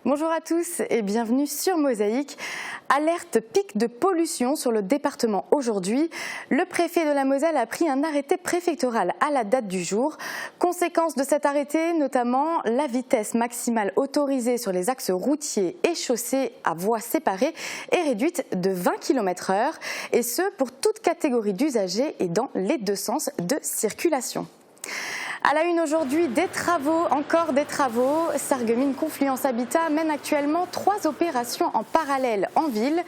Bonjour à tous et bienvenue sur Mosaïque. Alerte pic de pollution sur le département aujourd'hui. Le préfet de la Moselle a pris un arrêté préfectoral à la date du jour. Conséquence de cet arrêté, notamment la vitesse maximale autorisée sur les axes routiers et chaussées à voies séparées est réduite de 20 km/h et ce pour toute catégorie d'usagers et dans les deux sens de circulation. À la une aujourd'hui, encore des travaux. Sarreguemines Confluence Habitat mène actuellement 3 opérations en parallèle en ville.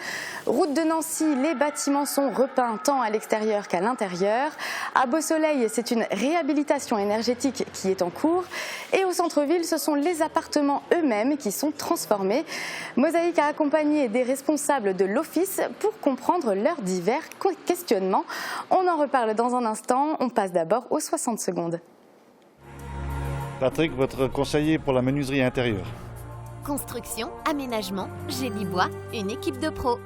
Route de Nancy, les bâtiments sont repeints tant à l'extérieur qu'à l'intérieur. À Beausoleil, c'est une réhabilitation énergétique qui est en cours. Et au centre-ville, ce sont les appartements eux-mêmes qui sont transformés. Mosaïque a accompagné des responsables de l'office pour comprendre leurs divers questionnements. On en reparle dans un instant. On passe d'abord aux 60 secondes. Patrick, votre conseiller pour la menuiserie intérieure. Construction, aménagement, génie bois, une équipe de pros.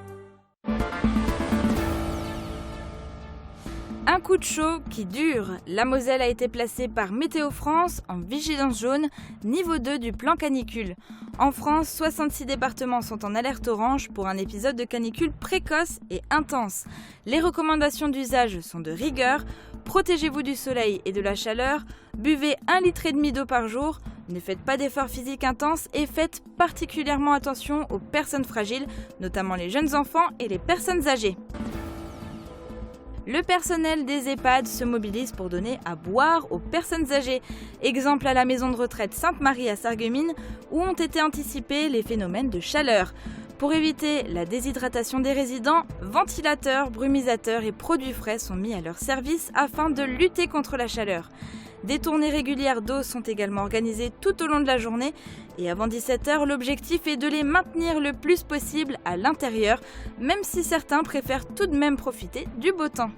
Un coup de chaud qui dure. La Moselle a été placée par Météo France en vigilance jaune, niveau 2 du plan canicule. En France, 66 départements sont en alerte orange pour un épisode de canicule précoce et intense. Les recommandations d'usage sont de rigueur. Protégez-vous du soleil et de la chaleur. Buvez 1,5 litre d'eau par jour. Ne faites pas d'efforts physiques intenses et faites particulièrement attention aux personnes fragiles, notamment les jeunes enfants et les personnes âgées. Le personnel des EHPAD se mobilise pour donner à boire aux personnes âgées. Exemple à la maison de retraite Sainte-Marie à Sarreguemines, où ont été anticipés les phénomènes de chaleur. Pour éviter la déshydratation des résidents, ventilateurs, brumisateurs et produits frais sont mis à leur service afin de lutter contre la chaleur. Des tournées régulières d'eau sont également organisées tout au long de la journée et avant 17h, l'objectif est de les maintenir le plus possible à l'intérieur, même si certains préfèrent tout de même profiter du beau temps.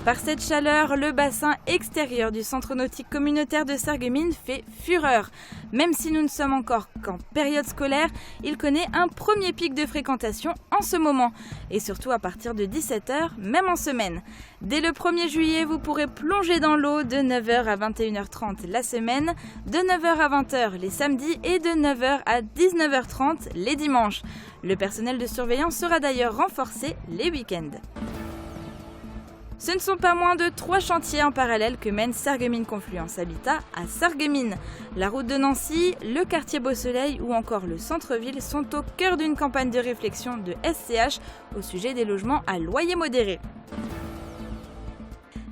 Par cette chaleur, le bassin extérieur du centre nautique communautaire de Sarreguemines fait fureur. Même si nous ne sommes encore qu'en période scolaire, il connaît un premier pic de fréquentation en ce moment. Et surtout à partir de 17h, même en semaine. Dès le 1er juillet, vous pourrez plonger dans l'eau de 9h à 21h30 la semaine, de 9h à 20h les samedis et de 9h à 19h30 les dimanches. Le personnel de surveillance sera d'ailleurs renforcé les week-ends. Ce ne sont pas moins de 3 chantiers en parallèle que mène Sarreguemines Confluence Habitat à Sarreguemines. La route de Nancy, le quartier Beausoleil ou encore le centre-ville sont au cœur d'une campagne de réflexion de SCH au sujet des logements à loyer modéré.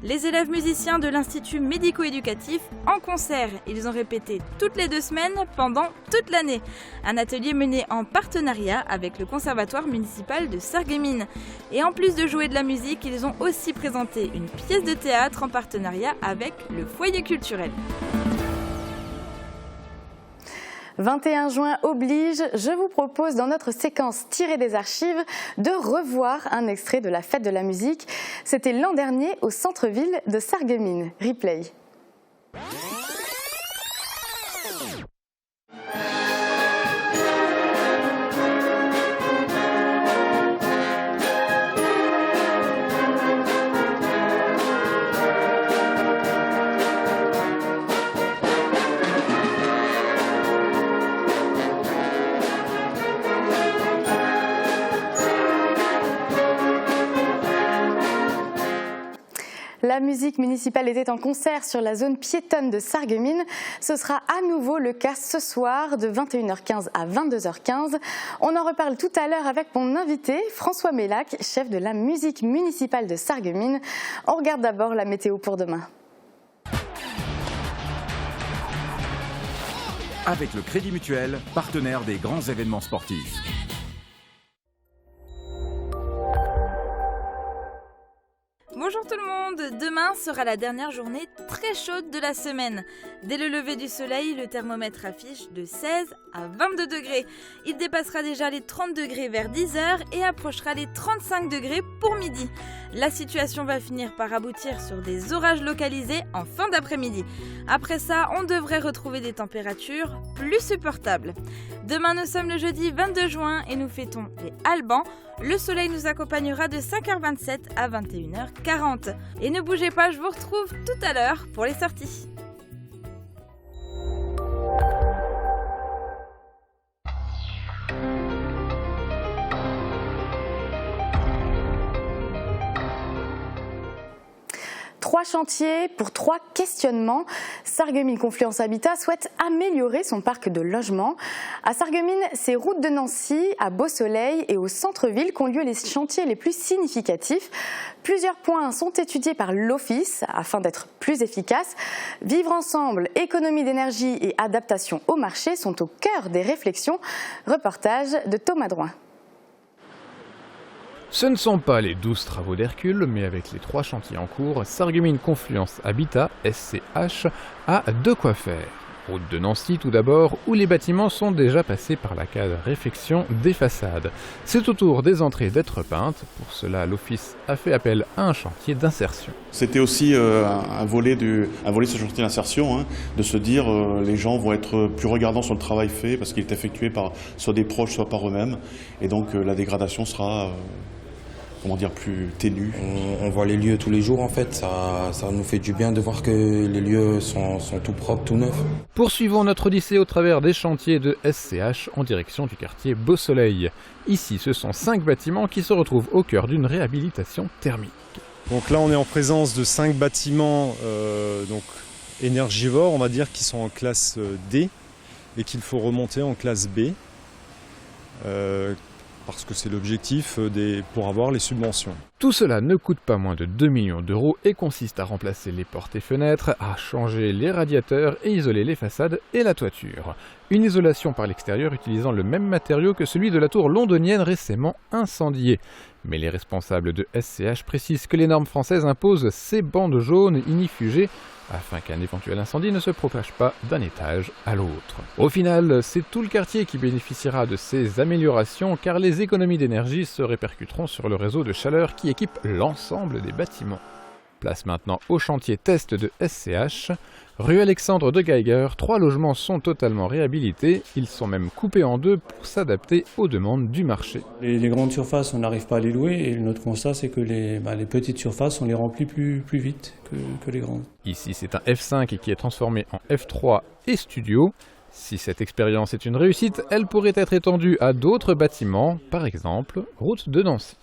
Les élèves musiciens de l'Institut médico-éducatif en concert. Ils ont répété toutes les 2 semaines pendant toute l'année. Un atelier mené en partenariat avec le Conservatoire municipal de Sarreguemines. Et en plus de jouer de la musique, ils ont aussi présenté une pièce de théâtre en partenariat avec le foyer culturel. 21 juin oblige, je vous propose dans notre séquence tirée des archives de revoir un extrait de la fête de la musique. C'était l'an dernier au centre-ville de Sarreguemines. Replay. La musique municipale était en concert sur la zone piétonne de Sarreguemines. Ce sera à nouveau le cas ce soir de 21h15 à 22h15. On en reparle tout à l'heure avec mon invité François Mélac, chef de la musique municipale de Sarreguemines. On regarde d'abord la météo pour demain. Avec le Crédit Mutuel, partenaire des grands événements sportifs. Bonjour tout le monde, demain sera la dernière journée très chaude de la semaine. Dès le lever du soleil, le thermomètre affiche de 16 à 22 degrés. Il dépassera déjà les 30 degrés vers 10h et approchera les 35 degrés pour midi. La situation va finir par aboutir sur des orages localisés en fin d'après-midi. Après ça, on devrait retrouver des températures plus supportables. Demain, nous sommes le jeudi 22 juin et nous fêtons les Albans. Le soleil nous accompagnera de 5h27 à 21h40. Et ne bougez pas, je vous retrouve tout à l'heure pour les sorties. 3 chantiers pour 3 questionnements. Sarreguemines Confluence Habitat souhaite améliorer son parc de logements. À Sarreguemines, c'est route de Nancy, à Beau-Soleil et au centre-ville qu'ont lieu les chantiers les plus significatifs. Plusieurs points sont étudiés par l'Office afin d'être plus efficaces. Vivre ensemble, économie d'énergie et adaptation au marché sont au cœur des réflexions. Reportage de Thomas Drouin. Ce ne sont pas les 12 travaux d'Hercule, mais avec les 3 chantiers en cours, Sarreguemines Confluence Habitat, SCH, a de quoi faire. Route de Nancy tout d'abord, où les bâtiments sont déjà passés par la case réfection des façades. C'est au tour des entrées d'être peintes. Pour cela, l'Office a fait appel à un chantier d'insertion. C'était aussi un volet de ce chantier d'insertion, de se dire les gens vont être plus regardants sur le travail fait parce qu'il est effectué par soit des proches, soit par eux-mêmes. Et donc la dégradation sera plus ténue. On voit les lieux tous les jours en fait, ça nous fait du bien de voir que les lieux sont tout propres, tout neufs. Poursuivons notre odyssée au travers des chantiers de SCH en direction du quartier Beau-Soleil. Ici, ce sont 5 bâtiments qui se retrouvent au cœur d'une réhabilitation thermique. Donc là, on est en présence de 5 bâtiments énergivores, on va dire, qui sont en classe D et qu'il faut remonter en classe B. Parce que c'est l'objectif pour avoir les subventions. Tout cela ne coûte pas moins de 2 millions d'euros et consiste à remplacer les portes et fenêtres, à changer les radiateurs et isoler les façades et la toiture. Une isolation par l'extérieur utilisant le même matériau que celui de la tour londonienne récemment incendiée. Mais les responsables de SCH précisent que les normes françaises imposent ces bandes jaunes ignifugées afin qu'un éventuel incendie ne se propage pas d'un étage à l'autre. Au final, c'est tout le quartier qui bénéficiera de ces améliorations car les économies d'énergie se répercuteront sur le réseau de chaleur qui équipe l'ensemble des bâtiments. Place maintenant au chantier test de SCH. Rue Alexandre de Geiger, 3 logements sont totalement réhabilités. Ils sont même coupés en 2 pour s'adapter aux demandes du marché. Les grandes surfaces, on n'arrive pas à les louer et notre constat, c'est que les petites surfaces, on les remplit plus vite que les grandes. Ici, c'est un F5 qui est transformé en F3 et studio. Si cette expérience est une réussite, elle pourrait être étendue à d'autres bâtiments, par exemple, route de Nancy.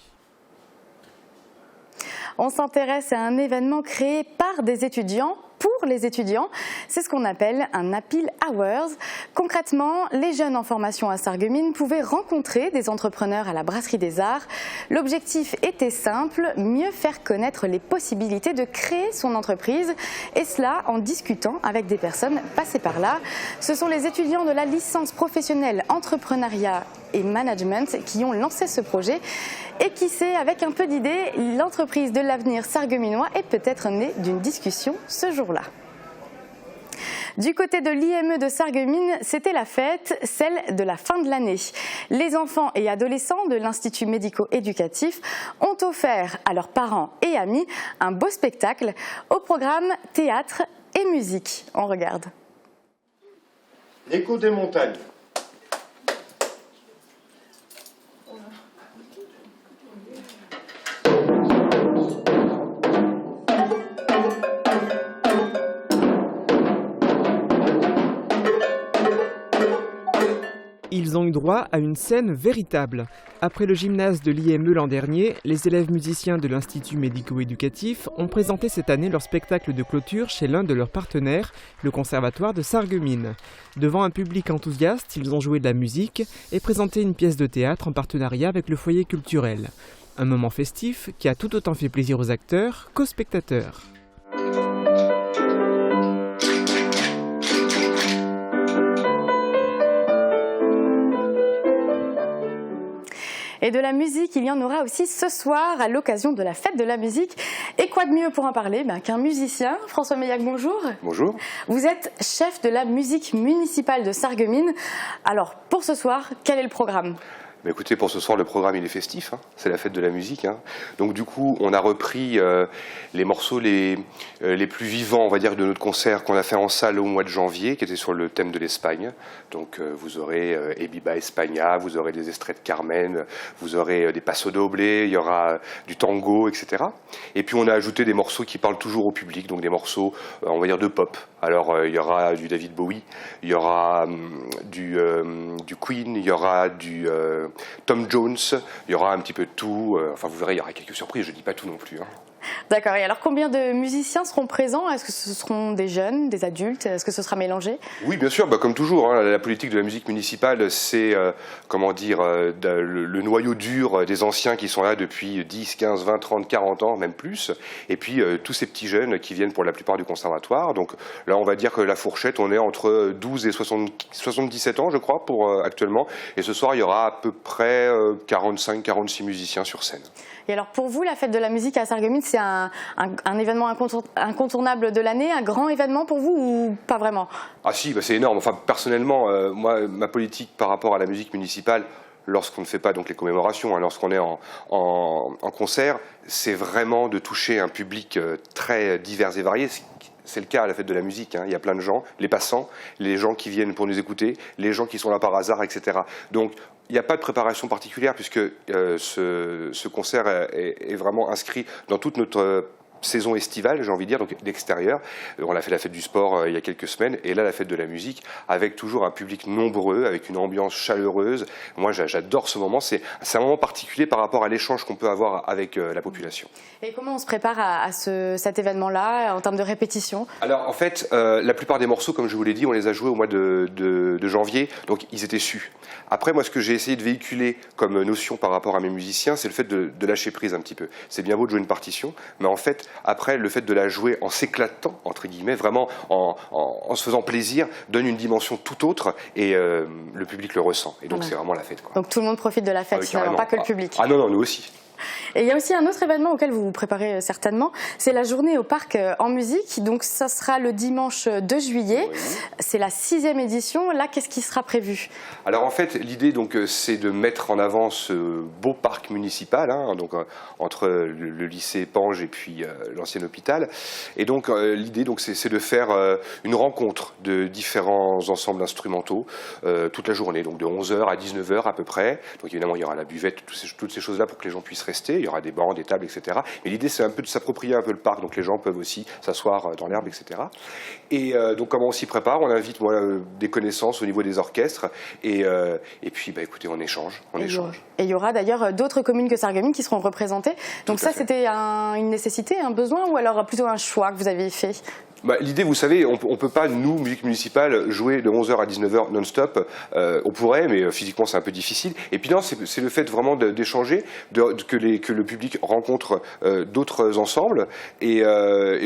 On s'intéresse à un événement créé par des étudiants pour les étudiants. C'est ce qu'on appelle un Happy Hours. Concrètement, les jeunes en formation à Sarreguemines pouvaient rencontrer des entrepreneurs à la Brasserie des Arts. L'objectif était simple, mieux faire connaître les possibilités de créer son entreprise et cela en discutant avec des personnes passées par là. Ce sont les étudiants de la licence professionnelle entrepreneuriat et management qui ont lancé ce projet. Et qui sait, avec un peu d'idées, l'entreprise de l'avenir sarregueminois est peut-être née d'une discussion ce jour-là. Du côté de l'IME de Sarreguemines, c'était la fête, celle de la fin de l'année. Les enfants et adolescents de l'Institut médico-éducatif ont offert à leurs parents et amis un beau spectacle au programme théâtre et musique. On regarde. L'écho des montagnes. Ils ont eu droit à une scène véritable. Après le gymnase de l'IME l'an dernier, les élèves musiciens de l'Institut médico-éducatif ont présenté cette année leur spectacle de clôture chez l'un de leurs partenaires, le Conservatoire de Sarreguemines. Devant un public enthousiaste, ils ont joué de la musique et présenté une pièce de théâtre en partenariat avec le foyer culturel. Un moment festif qui a tout autant fait plaisir aux acteurs qu'aux spectateurs. Et de la musique, il y en aura aussi ce soir à l'occasion de la fête de la musique. Et quoi de mieux pour en parler qu'un musicien. François Meillac, bonjour. Bonjour. Vous êtes chef de la musique municipale de Sarreguemines. Alors, pour ce soir, quel est le programme ? Écoutez, pour ce soir, le programme il est festif, c'est la fête de la musique. Donc du coup, on a repris les morceaux les plus vivants, on va dire, de notre concert qu'on a fait en salle au mois de janvier, qui était sur le thème de l'Espagne. Donc vous aurez Ebiba España, vous aurez des extraits de Carmen, vous aurez des Paso Doble, il y aura du tango, etc. Et puis on a ajouté des morceaux qui parlent toujours au public, donc des morceaux, on va dire, de pop. Alors il y aura du David Bowie, il y aura du Queen, il y aura du Tom Jones, il y aura un petit peu de tout. Enfin, vous verrez, il y aura quelques surprises, je ne dis pas tout non plus. D'accord. Et alors, combien de musiciens seront présents? Est-ce que ce seront des jeunes, des adultes? Est-ce que ce sera mélangé? Oui, bien sûr, comme toujours, hein, la politique de la musique municipale, c'est le noyau dur des anciens qui sont là depuis 10, 15, 20, 30, 40 ans, même plus, et puis tous ces petits jeunes qui viennent pour la plupart du conservatoire. Donc là, on va dire que la fourchette, on est entre 12 et 77 ans, je crois, pour actuellement. Et ce soir, il y aura à peu près 45-46 musiciens sur scène. Et alors, pour vous, la fête de la musique à Sarreguemines, c'est un événement incontournable de l'année, un grand événement pour vous ou pas vraiment? Ah si, c'est énorme. Enfin, personnellement, moi, ma politique par rapport à la musique municipale, lorsqu'on ne fait pas donc les commémorations, hein, lorsqu'on est en concert, c'est vraiment de toucher un public très divers et varié. C'est le cas à la fête de la musique, hein. Il y a plein de gens, les passants, les gens qui viennent pour nous écouter, les gens qui sont là par hasard, etc. Donc il n'y a pas de préparation particulière puisque ce concert est vraiment inscrit dans toute notre saison estivale, j'ai envie de dire, donc d'extérieur. On a fait la fête du sport il y a quelques semaines, et là la fête de la musique, avec toujours un public nombreux, avec une ambiance chaleureuse. Moi j'adore ce moment, c'est un moment particulier par rapport à l'échange qu'on peut avoir avec la population. Et comment on se prépare à cet événement-là, en termes de répétition? Alors en fait, la plupart des morceaux, comme je vous l'ai dit, on les a joués au mois de janvier, donc ils étaient sus. Après, moi, ce que j'ai essayé de véhiculer comme notion par rapport à mes musiciens, c'est le fait de lâcher prise un petit peu. C'est bien beau de jouer une partition, mais en fait, après, le fait de la jouer en s'éclatant, entre guillemets, vraiment en se faisant plaisir, donne une dimension tout autre et le public le ressent. Et donc, c'est vraiment la fête, quoi. Donc, tout le monde profite de la fête, finalement, pas que le public. Ah non, non, nous aussi. Et il y a aussi un autre événement auquel vous vous préparez certainement, c'est la journée au parc en musique. Donc ça sera le dimanche 2 juillet, oui. C'est la 6e édition. Là, qu'est-ce qui sera prévu? Alors en fait, l'idée c'est de mettre en avant ce beau parc municipal, hein, donc entre le lycée Pange et puis l'ancien hôpital. Et donc l'idée c'est de faire une rencontre de différents ensembles instrumentaux toute la journée, donc de 11h à 19h à peu près. Donc évidemment, il y aura la buvette, toutes ces choses-là pour que les gens puissent rester. Il y aura des bancs, des tables, etc. Mais l'idée, c'est un peu de s'approprier un peu le parc, donc les gens peuvent aussi s'asseoir dans l'herbe, etc. Et donc, comment on s'y prépare? On invite des connaissances au niveau des orchestres, et puis, écoutez, on échange. Et il y aura d'ailleurs d'autres communes que Sarreguemines qui seront représentées. Donc ça, c'était une nécessité, un besoin, ou alors plutôt un choix que vous avez fait? L'idée, vous savez, on ne peut pas, nous, musique municipale, jouer de 11h à 19h non-stop. On pourrait, mais physiquement, c'est un peu difficile. Et puis non, c'est le fait vraiment d'échanger, que le public rencontre d'autres ensembles et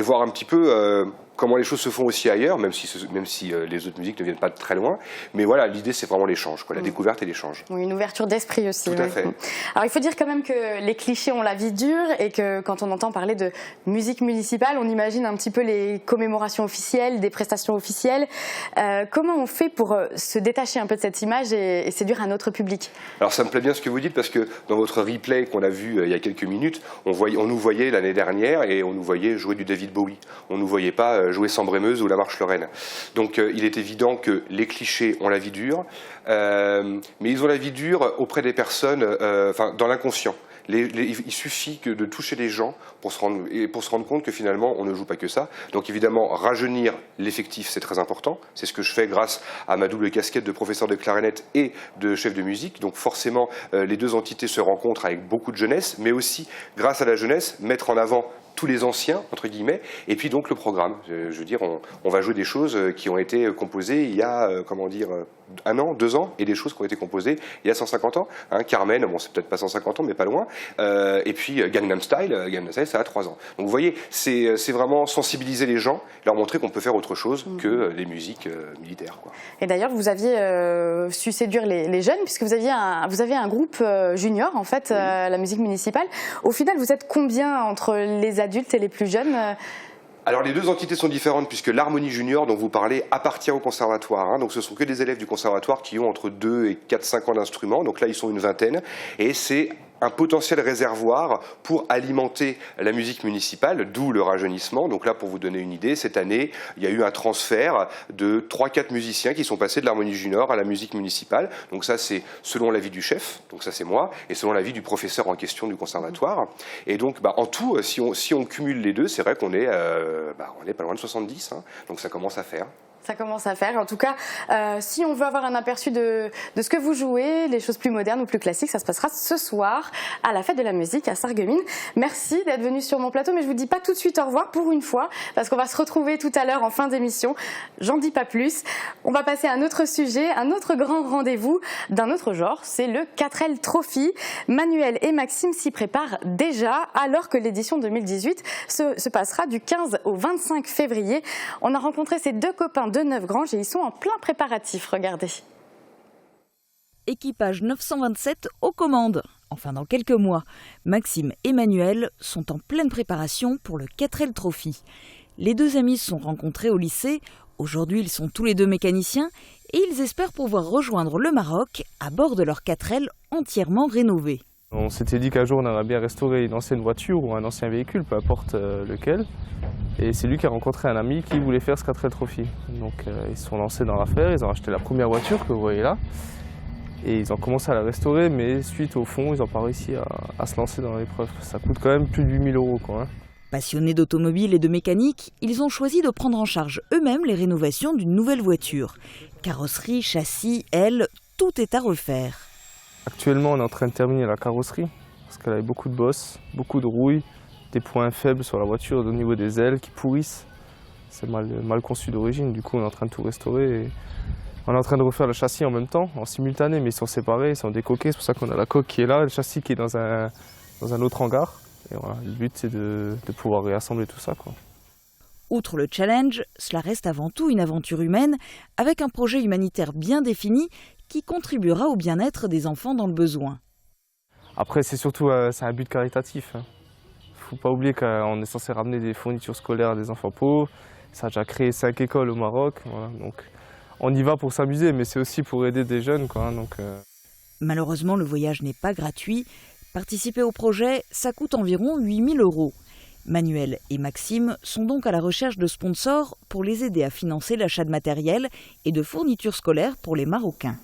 voir un petit peu comment les choses se font aussi ailleurs, même si les autres musiques ne viennent pas de très loin. Mais voilà, l'idée, c'est vraiment l'échange, la découverte et l'échange. Oui, une ouverture d'esprit aussi. Tout à fait. Alors, il faut dire quand même que les clichés ont la vie dure et que quand on entend parler de musique municipale, on imagine un petit peu les commémorations officielles, des prestations officielles. Comment on fait pour se détacher un peu de cette image et séduire un autre public? Alors, ça me plaît bien ce que vous dites, parce que dans votre replay qu'on a vu il y a quelques minutes, on nous voyait l'année dernière et on nous voyait jouer du David Bowie. On ne nous voyait pas jouer Sambre-et-Meuse ou la Marche Lorraine. Donc il est évident que les clichés ont la vie dure, mais ils ont la vie dure auprès des personnes, dans l'inconscient. Il suffit de toucher les gens pour se rendre compte que finalement on ne joue pas que ça. Donc évidemment, rajeunir l'effectif, c'est très important. C'est ce que je fais grâce à ma double casquette de professeur de clarinette et de chef de musique. Donc forcément, les deux entités se rencontrent avec beaucoup de jeunesse, mais aussi grâce à la jeunesse, mettre en avant tous les anciens, entre guillemets, et puis donc le programme. Je veux dire, on va jouer des choses qui ont été composées il y a, 1 an, 2 ans, et des choses qui ont été composées il y a 150 ans. Hein, Carmen, bon, c'est peut-être pas 150 ans, mais pas loin. Et puis Gangnam Style, ça a 3 ans. Donc vous voyez, c'est vraiment sensibiliser les gens, leur montrer qu'on peut faire autre chose que les musiques militaires, quoi. Et d'ailleurs, vous aviez su séduire les jeunes, puisque vous avez un groupe junior, en fait, la musique municipale. Au final, vous êtes combien entre les adultes et les plus jeunes? Alors les deux entités sont différentes puisque l'harmonie junior dont vous parlez appartient au conservatoire. Hein, donc ce sont que des élèves du conservatoire qui ont entre 2 et 4-5 ans d'instruments. Donc là ils sont une vingtaine et c'est un potentiel réservoir pour alimenter la musique municipale, d'où le rajeunissement. Donc là, pour vous donner une idée, cette année, il y a eu un transfert de 3-4 musiciens qui sont passés de l'harmonie junior à la musique municipale. Donc ça, c'est selon l'avis du chef, donc ça c'est moi, et selon l'avis du professeur en question du conservatoire. Et donc, en tout, si on cumule les deux, c'est vrai qu'on est, on est pas loin de 70, hein, donc ça commence à faire. Ça commence à faire. En tout cas, si on veut avoir un aperçu de ce que vous jouez, les choses plus modernes ou plus classiques, ça se passera ce soir à la fête de la musique à Sarreguemines. Merci d'être venu sur mon plateau, mais je vous dis pas tout de suite au revoir pour une fois, parce qu'on va se retrouver tout à l'heure en fin d'émission. J'en dis pas plus. On va passer à un autre sujet, un autre grand rendez-vous d'un autre genre, c'est le 4L Trophy. Manuel et Maxime s'y préparent déjà, alors que l'édition 2018 se passera du 15 au 25 février. On a rencontré ces deux copains de Neufgrange et ils sont en plein préparatif, regardez. Équipage 927 aux commandes. Enfin, dans quelques mois, Maxime et Manuel sont en pleine préparation pour le 4L Trophy. Les deux amis se sont rencontrés au lycée. Aujourd'hui, ils sont tous les deux mécaniciens et ils espèrent pouvoir rejoindre le Maroc à bord de leur 4L entièrement rénové. On s'était dit qu'un jour on aimerait bien restaurer une ancienne voiture ou un ancien véhicule, peu importe lequel. Et c'est lui qui a rencontré un ami qui voulait faire ce 4L Trophy. Donc ils se sont lancés dans l'affaire, ils ont acheté la première voiture que vous voyez là. Et ils ont commencé à la restaurer, mais suite au fond, ils n'ont pas réussi à se lancer dans l'épreuve. Ça coûte quand même plus de 8 000 €, quoi. Passionnés d'automobile et de mécanique, ils ont choisi de prendre en charge eux-mêmes les rénovations d'une nouvelle voiture. Carrosserie, châssis, ailes, tout est à refaire. Actuellement, on est en train de terminer la carrosserie, parce qu'elle avait beaucoup de bosses, beaucoup de rouille, des points faibles sur la voiture au niveau des ailes qui pourrissent. C'est mal conçu d'origine, du coup on est en train de tout restaurer. Et on est en train de refaire le châssis en même temps, en simultané, mais ils sont séparés, ils sont décoqués. C'est pour ça qu'on a la coque qui est là, le châssis qui est dans un autre hangar. Et voilà, le but c'est de pouvoir réassembler tout ça, quoi. Outre le challenge, cela reste avant tout une aventure humaine, avec un projet humanitaire bien défini qui contribuera au bien-être des enfants dans le besoin. Après, c'est surtout c'est un but caritatif. Il ne faut pas oublier qu'on est censé ramener des fournitures scolaires à des enfants pauvres. Ça a déjà créé 5 écoles au Maroc. Voilà, donc on y va pour s'amuser, mais c'est aussi pour aider des jeunes, quoi, donc, Malheureusement, le voyage n'est pas gratuit. Participer au projet, ça coûte environ 8 000 €. Manuel et Maxime sont donc à la recherche de sponsors pour les aider à financer l'achat de matériel et de fournitures scolaires pour les Marocains.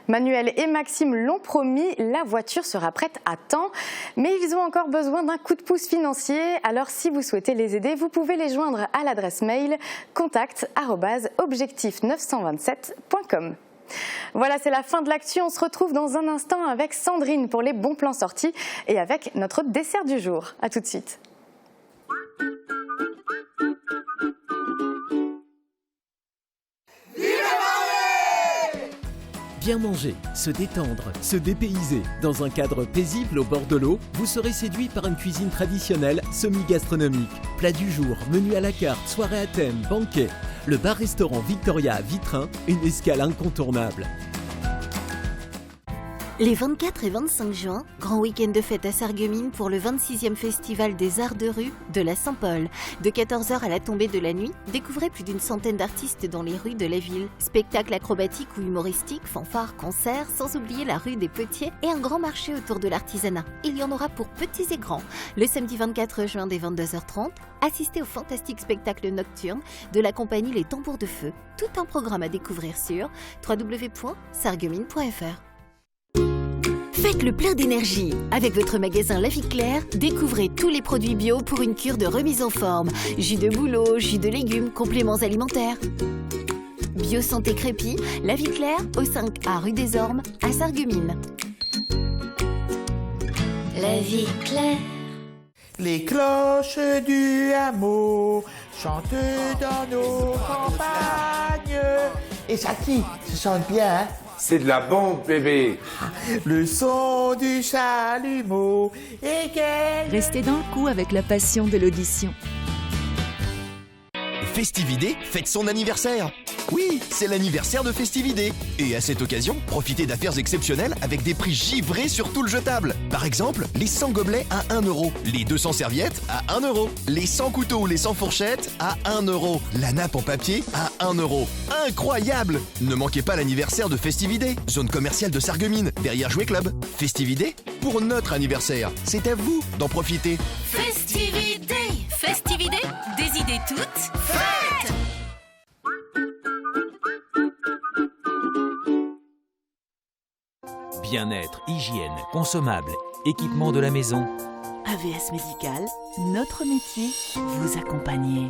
Manuel et Maxime l'ont promis, la voiture sera prête à temps, mais ils ont encore besoin d'un coup de pouce financier. Alors si vous souhaitez les aider, vous pouvez les joindre à l'adresse mail contact@objectif927.com. Voilà, c'est la fin de l'actu. On se retrouve dans un instant avec Sandrine pour les bons plans sortis et avec notre dessert du jour. À tout de suite. Bien manger, se détendre, se dépayser. Dans un cadre paisible au bord de l'eau, vous serez séduit par une cuisine traditionnelle semi-gastronomique. Plat du jour, menu à la carte, soirée à thème, banquet. Le bar-restaurant Victoria à Vitrin, une escale incontournable. Les 24 et 25 juin, grand week-end de fête à Sarreguemines pour le 26e Festival des Arts de rue de la Saint-Paul. De 14h à la tombée de la nuit, découvrez plus d'une centaine d'artistes dans les rues de la ville. Spectacles acrobatiques ou humoristiques, fanfares, concerts, sans oublier la rue des Potiers et un grand marché autour de l'artisanat. Il y en aura pour petits et grands. Le samedi 24 juin dès 22h30, assistez au fantastique spectacle nocturne de la compagnie Les Tambours de Feu. Tout un programme à découvrir sur www.sarreguemines.fr. Faites le plein d'énergie. Avec votre magasin La Vie Claire, découvrez tous les produits bio pour une cure de remise en forme. Jus de bouleau, jus de légumes, compléments alimentaires. Bio Santé Crépy, La Vie Claire, au 5A rue des Ormes, à Sarreguemines. La Vie Claire. Les cloches du hameau chantent dans nos campagnes. Et ça qui se chante bien, hein? C'est de la bombe, bébé. Le son du chalumeau et Restez dans le coup avec la passion de l'audition. Festividé fête son anniversaire. Oui, c'est l'anniversaire de Festividé. Et à cette occasion, profitez d'affaires exceptionnelles avec des prix givrés sur tout le jetable. Par exemple, les 100 gobelets à 1 €, les 200 serviettes à 1 €, les 100 couteaux ou les 100 fourchettes à 1 €, la nappe en papier à 1 €. Incroyable! Ne manquez pas l'anniversaire de Festividé, zone commerciale de Sarreguemines, derrière Jouet Club. Festividé pour notre anniversaire. C'est à vous d'en profiter. Festividé, Festividé, des idées toutes faites. Bien-être, hygiène, consommables, équipement de la maison. AVS Médical, notre métier, vous accompagner.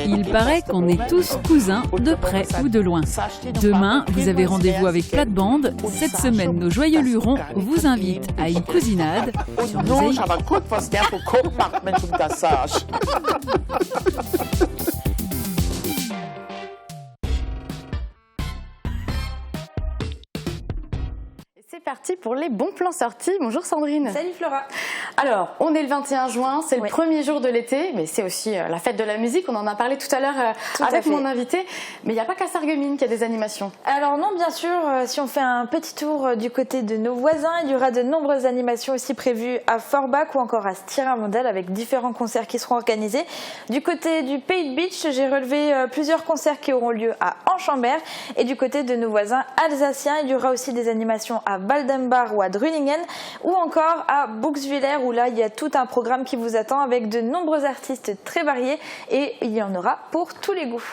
Il paraît qu'on est tous cousins, de près ou de loin. Demain, vous avez rendez-vous avec Plate-Bande. Cette semaine, nos joyeux lurons vous invitent à une cousinade sur Mosaïque. C'est parti pour les bons plans sortis. Bonjour Sandrine. Salut Flora. Alors, on est le 21 juin, c'est le premier jour de l'été, mais c'est aussi la fête de la musique. On en a parlé tout à l'heure avec mon invité. Mais il n'y a pas qu'à Sarreguemines qu'il y a des animations. Alors non, bien sûr, si on fait un petit tour du côté de nos voisins, il y aura de nombreuses animations aussi prévues à Forbach ou encore à Stirin-Mondel avec différents concerts qui seront organisés. Du côté du Pays de Bitche, j'ai relevé plusieurs concerts qui auront lieu à Anchambert. Et du côté de nos voisins alsaciens, il y aura aussi des animations à Waldembar ou à Drüningen ou encore à Bouxwiller où là il y a tout un programme qui vous attend avec de nombreux artistes très variés et il y en aura pour tous les goûts.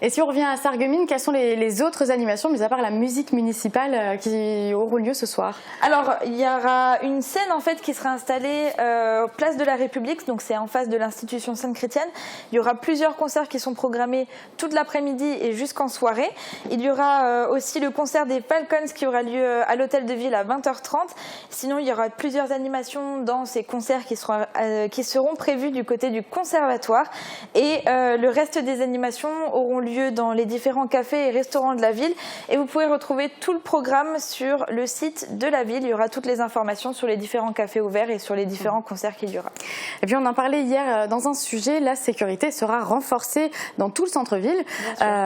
Et si on revient à Sarreguemines, quelles sont les autres animations, mis à part la musique municipale, qui auront lieu ce soir? Alors, il y aura une scène en fait qui sera installée place de la République, donc c'est en face de l'institution Sainte-Chrétienne. Il y aura plusieurs concerts qui sont programmés toute l'après-midi et jusqu'en soirée. Il y aura aussi le concert des Falcons qui aura lieu à l'Hôtel de Ville à 20h30. Sinon, il y aura plusieurs animations dans ces concerts qui seront prévus du côté du conservatoire. Et le reste des animations auront lieu dans les différents cafés et restaurants de la ville et vous pouvez retrouver tout le programme sur le site de la ville. Il y aura toutes les informations sur les différents cafés ouverts et sur les différents concerts qu'il y aura. Et puis on en parlait hier dans un sujet, la sécurité sera renforcée dans tout le centre-ville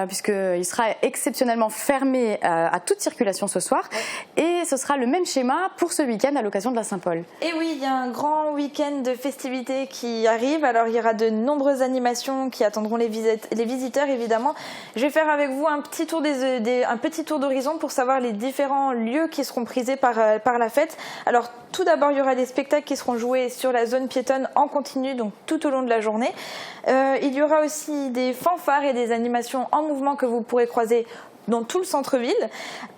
puisqu'il sera exceptionnellement fermé à toute circulation ce soir et ce sera le même schéma pour ce week-end à l'occasion de la Saint-Paul. Et oui, il y a un grand week-end de festivités qui arrive. Alors il y aura de nombreuses animations qui attendront les visiteurs évidemment. Je vais faire avec vous un petit tour d'horizon pour savoir les différents lieux qui seront prisés par la fête. Alors tout d'abord, il y aura des spectacles qui seront joués sur la zone piétonne en continu, donc tout au long de la journée. Il y aura aussi des fanfares et des animations en mouvement que vous pourrez croiser dans tout le centre-ville.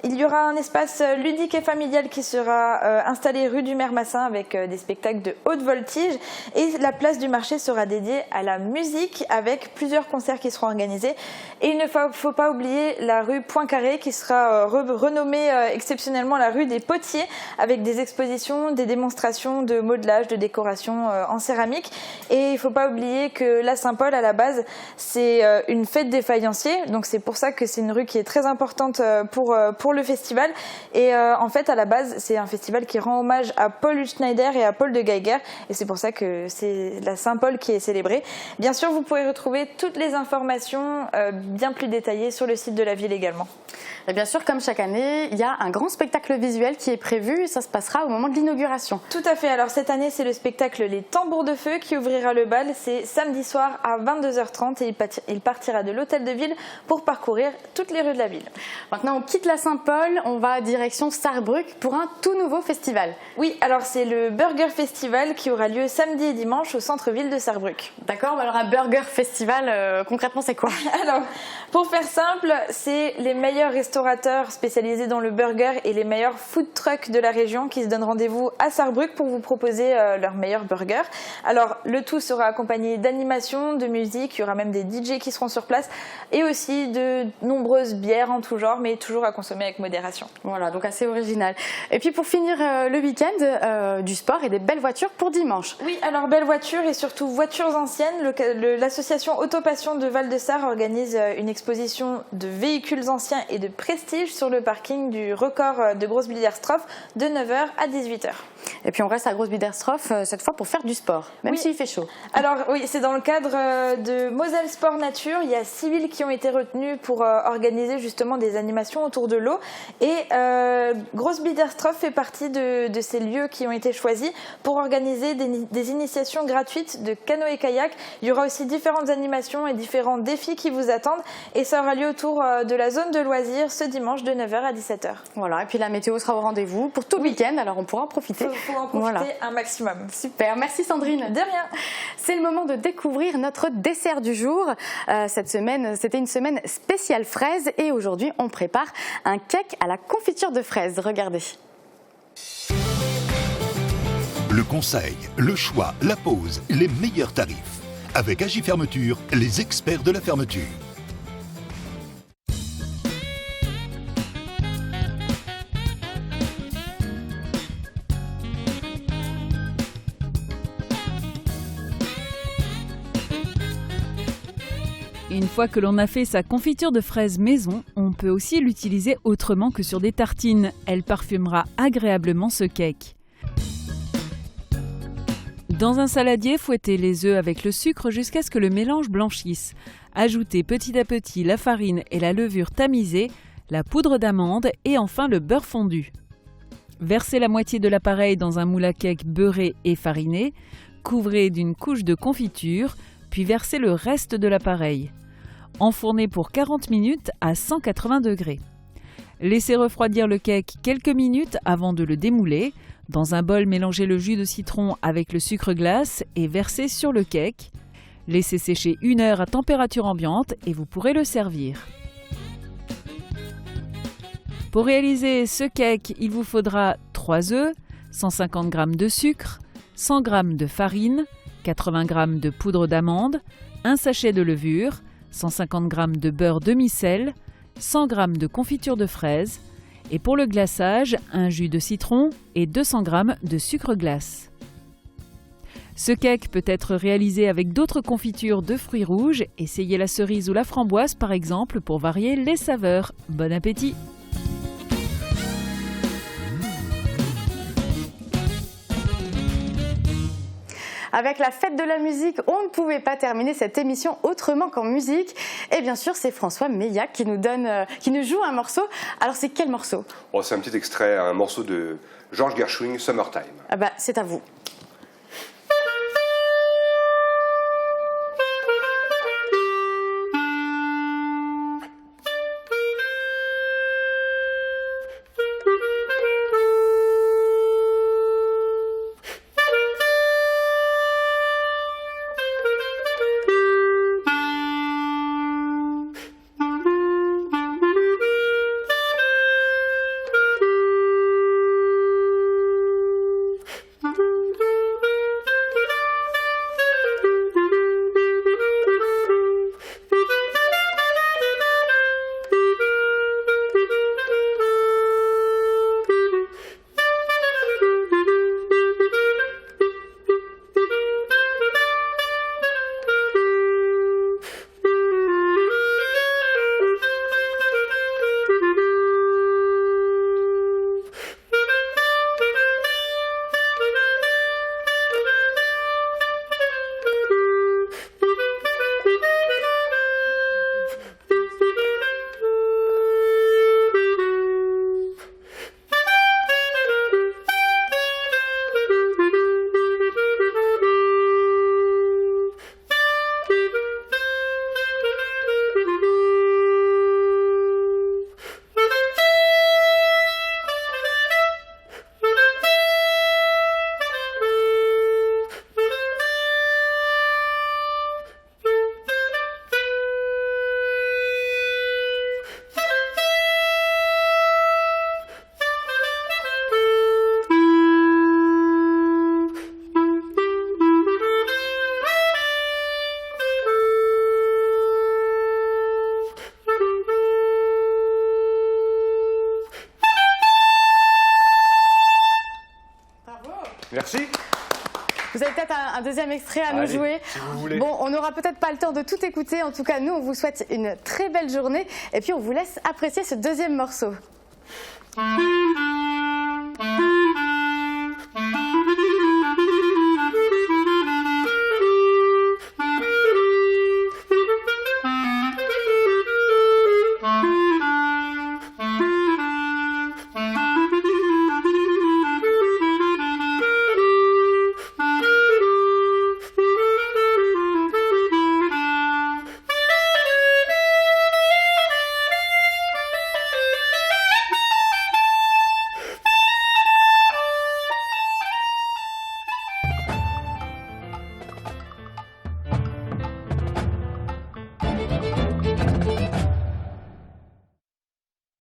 Il y aura un espace ludique et familial qui sera installé rue du Maire Massin avec des spectacles de haute voltige et la place du marché sera dédiée à la musique avec plusieurs concerts qui seront organisés. Et il ne faut pas oublier la rue Poincaré qui sera renommée exceptionnellement la rue des Potiers avec des expositions, des démonstrations de modelage, de décoration en céramique. Et il ne faut pas oublier que la Saint-Paul à la base c'est une fête des faïenciers, donc c'est pour ça que c'est une rue qui est très importante pour le festival et en fait à la base c'est un festival qui rend hommage à Paul Schneider et à Paul de Geiger et c'est pour ça que c'est la Saint-Paul qui est célébrée. Bien sûr vous pourrez retrouver toutes les informations bien plus détaillées sur le site de la ville également. Et bien sûr comme chaque année il y a un grand spectacle visuel qui est prévu et ça se passera au moment de l'inauguration. Tout à fait, alors cette année c'est le spectacle Les Tambours de Feu qui ouvrira le bal, c'est samedi soir à 22h30 et il partira de l'Hôtel de Ville pour parcourir toutes les rues de la ville. Maintenant on quitte la Saint-Paul, on va direction Sarrebruck pour un tout nouveau festival. Oui, alors c'est le Burger Festival qui aura lieu samedi et dimanche au centre-ville de Sarrebruck. D'accord, alors un Burger Festival, concrètement c'est quoi? Alors, pour faire simple, c'est les meilleurs restaurateurs spécialisés dans le burger et les meilleurs food trucks de la région qui se donnent rendez-vous à Sarrebruck pour vous proposer leurs meilleurs burgers. Alors, le tout sera accompagné d'animations, de musique, il y aura même des DJ qui seront sur place et aussi de nombreuses bières en tout genre, mais toujours à consommer avec modération. Voilà, donc assez original. Et puis pour finir le week-end, du sport et des belles voitures pour dimanche. Oui, alors belles voitures et surtout voitures anciennes. L'association Autopassion de Val-de-Sarre organise une exposition de véhicules anciens et de prestige sur le parking du record de Grosse-Biederstroff de 9h à 18h. Et puis on reste à Grosse-Biederstroff cette fois pour faire du sport, même s'il fait chaud. Alors oui, c'est dans le cadre de Moselle Sport Nature. Il y a 6 villes qui ont été retenues pour organiser justement des animations autour de l'eau. Et Grosse-Biederstroff fait partie de ces lieux qui ont été choisis pour organiser des initiations gratuites de canoë-kayak. Il y aura aussi différentes animations et différents défis qui vous attendent. Et ça aura lieu autour de la zone de loisirs ce dimanche de 9h à 17h. Voilà, et puis la météo sera au rendez-vous pour tout le week-end, alors on pourra en profiter. Il faut en profiter un maximum. Super, merci Sandrine. De rien. C'est le moment de découvrir notre dessert du jour. Cette semaine, c'était une semaine spéciale fraises et aujourd'hui, on prépare un cake à la confiture de fraises. Regardez. Le conseil, le choix, la pose, les meilleurs tarifs. Avec Agi Fermeture, les experts de la fermeture. Une fois que l'on a fait sa confiture de fraises maison, on peut aussi l'utiliser autrement que sur des tartines. Elle parfumera agréablement ce cake. Dans un saladier, fouettez les œufs avec le sucre jusqu'à ce que le mélange blanchisse. Ajoutez petit à petit la farine et la levure tamisée, la poudre d'amande et enfin le beurre fondu. Versez la moitié de l'appareil dans un moule à cake beurré et fariné, couvrez d'une couche de confiture, puis versez le reste de l'appareil. Enfournez pour 40 minutes à 180 degrés. Laissez refroidir le cake quelques minutes avant de le démouler. Dans un bol, mélangez le jus de citron avec le sucre glace et versez sur le cake. Laissez sécher 1 heure à température ambiante et vous pourrez le servir. Pour réaliser ce cake, il vous faudra 3 œufs, 150 g de sucre, 100 g de farine, 80 g de poudre d'amande, un sachet de levure, 150 g de beurre demi-sel, 100 g de confiture de fraises et pour le glaçage, un jus de citron et 200 g de sucre glace. Ce cake peut être réalisé avec d'autres confitures de fruits rouges. Essayez la cerise ou la framboise par exemple pour varier les saveurs. Bon appétit! Avec la fête de la musique, on ne pouvait pas terminer cette émission autrement qu'en musique. Et bien sûr, c'est François Meillac qui nous joue un morceau. Alors, c'est quel morceau? Oh, c'est un petit extrait, un morceau de George Gershwin, Summertime. Ah bah, c'est à vous. Merci. Vous avez peut-être un deuxième extrait à nous jouer. Si vous voulez. Bon, on n'aura peut-être pas le temps de tout écouter. En tout cas, nous, on vous souhaite une très belle journée. Et puis, on vous laisse apprécier ce deuxième morceau.